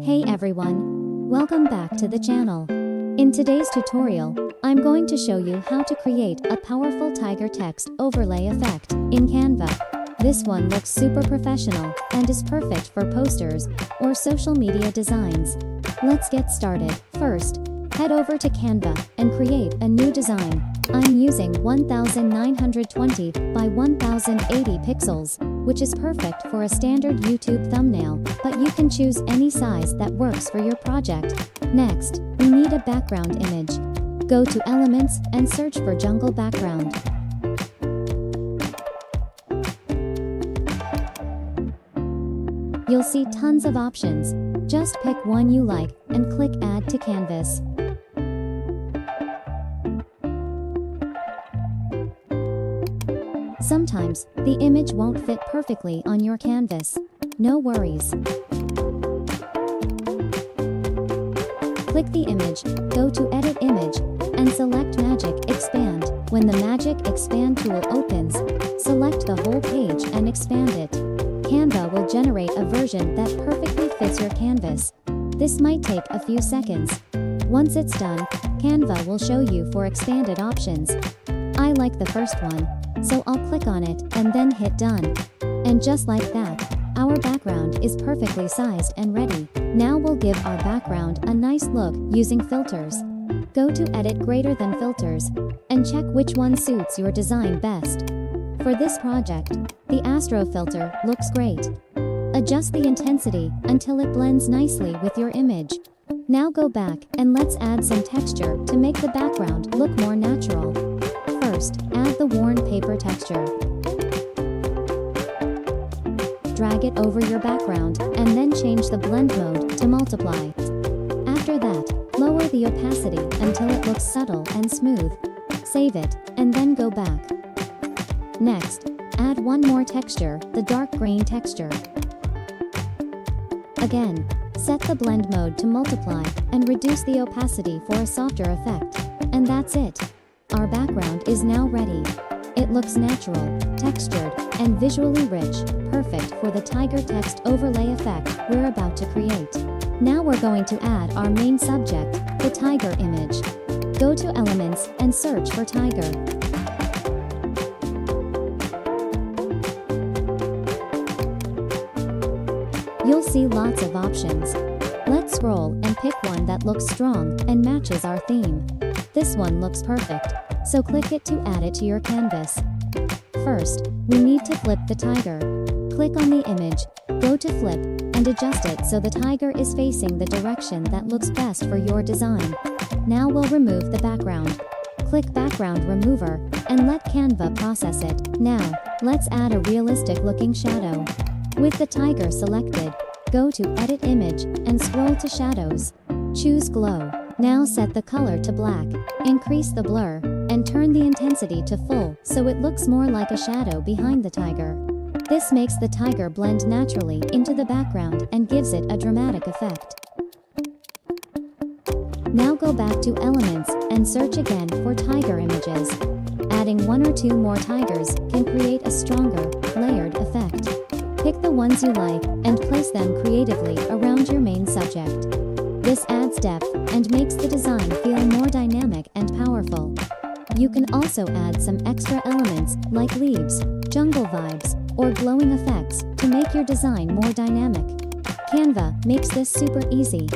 Hey everyone! Welcome back to the channel. In today's tutorial, I'm going to show you how to create a powerful tiger text overlay effect in Canva. This one looks super professional and is perfect for posters or social media designs. Let's get started. First, head over to Canva and create a new design. I'm using 1920 by 1080 pixels, which is perfect for a standard YouTube thumbnail, but you can choose any size that works for your project. Next, we need a background image. Go to Elements and search for Jungle Background. You'll see tons of options. Just pick one you like and click Add to Canvas. Sometimes, the image won't fit perfectly on your canvas. No worries. Click the image, go to Edit Image, and select Magic Expand. When the Magic Expand tool opens, select the whole page and expand it. Canva will generate a version that perfectly fits your canvas. This might take a few seconds. Once it's done, Canva will show you for expanded options. I like the first one, so I'll click on it and then hit Done. And just like that, our background is perfectly sized and ready. Now we'll give our background a nice look using filters. Go to Edit Greater Than Filters and check which one suits your design best. For this project, the Astro filter looks great. Adjust the intensity until it blends nicely with your image. Now go back and let's add some texture to make the background look more natural. First, add the worn paper texture. Drag it over your background and then change the blend mode to multiply. After that, lower the opacity until it looks subtle and smooth. Save it, and then go back. Next, add one more texture, the dark green texture. Again, set the blend mode to multiply and reduce the opacity for a softer effect. And that's it. Our background is now ready. It looks natural, textured, and visually rich, perfect for the tiger text overlay effect we're about to create. Now we're going to add our main subject, the tiger image. Go to Elements and search for tiger. You'll see lots of options. Let's scroll and pick one that looks strong and matches our theme. This one looks perfect, so click it to add it to your canvas. First, we need to flip the tiger. Click on the image, go to Flip, and adjust it so the tiger is facing the direction that looks best for your design. Now we'll remove the background. Click Background Remover, and let Canva process it. Now, let's add a realistic looking shadow. With the tiger selected, go to Edit Image and scroll to Shadows. Choose Glow. Now set the color to black, increase the blur, and turn the intensity to full so it looks more like a shadow behind the tiger. This makes the tiger blend naturally into the background and gives it a dramatic effect. Now go back to Elements and search again for tiger images. Adding one or two more tigers can create a stronger, layered effect. Pick the ones you like and place them creatively around your main subject. This adds depth and makes the design feel more dynamic and powerful. You can also add some extra elements like leaves, jungle vibes, or glowing effects to make your design more dynamic. Canva makes this super easy.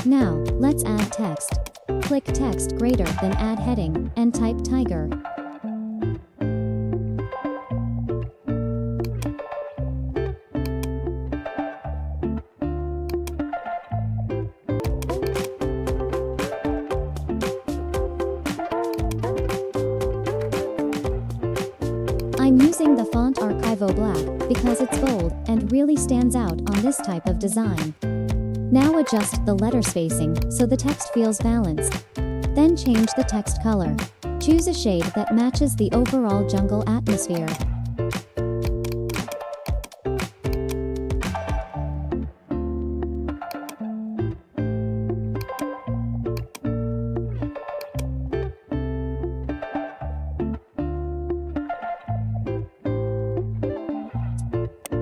Now, let's add text. Click Text Greater Than Add Heading and type Tiger. I'm using the font Archivo Black because it's bold and really stands out on this type of design. Now adjust the letter spacing so the text feels balanced. Then change the text color. Choose a shade that matches the overall jungle atmosphere.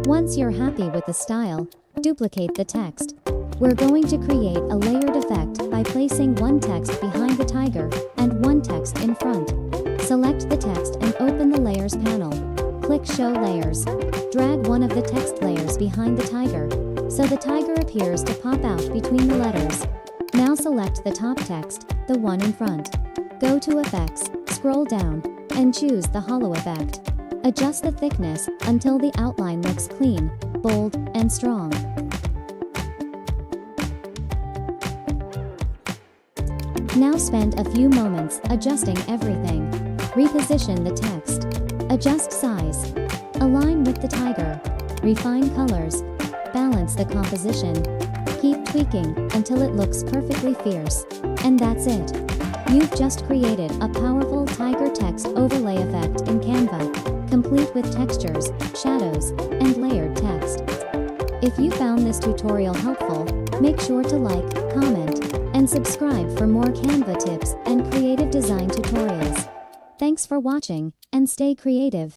Once you're happy with the style, duplicate the text. We're going to create a layered effect by placing one text behind the tiger and one text in front. Select the text and open the Layers panel. Click Show Layers. Drag one of the text layers behind the tiger, so the tiger appears to pop out between the letters. Now select the top text, the one in front. Go to Effects, scroll down, and choose the Hollow effect. Adjust the thickness until the outline looks clean, bold, and strong. Now spend a few moments adjusting everything. Reposition the text. Adjust size. Align with the tiger. Refine colors. Balance the composition. Keep tweaking until it looks perfectly fierce. And that's it. You've just created a powerful tiger text overlay effect in Canva, complete with textures, shadows, and layered text. If you found this tutorial helpful, make sure to like, comment, and subscribe for more Canva tips and creative design tutorials. Thanks for watching, and stay creative.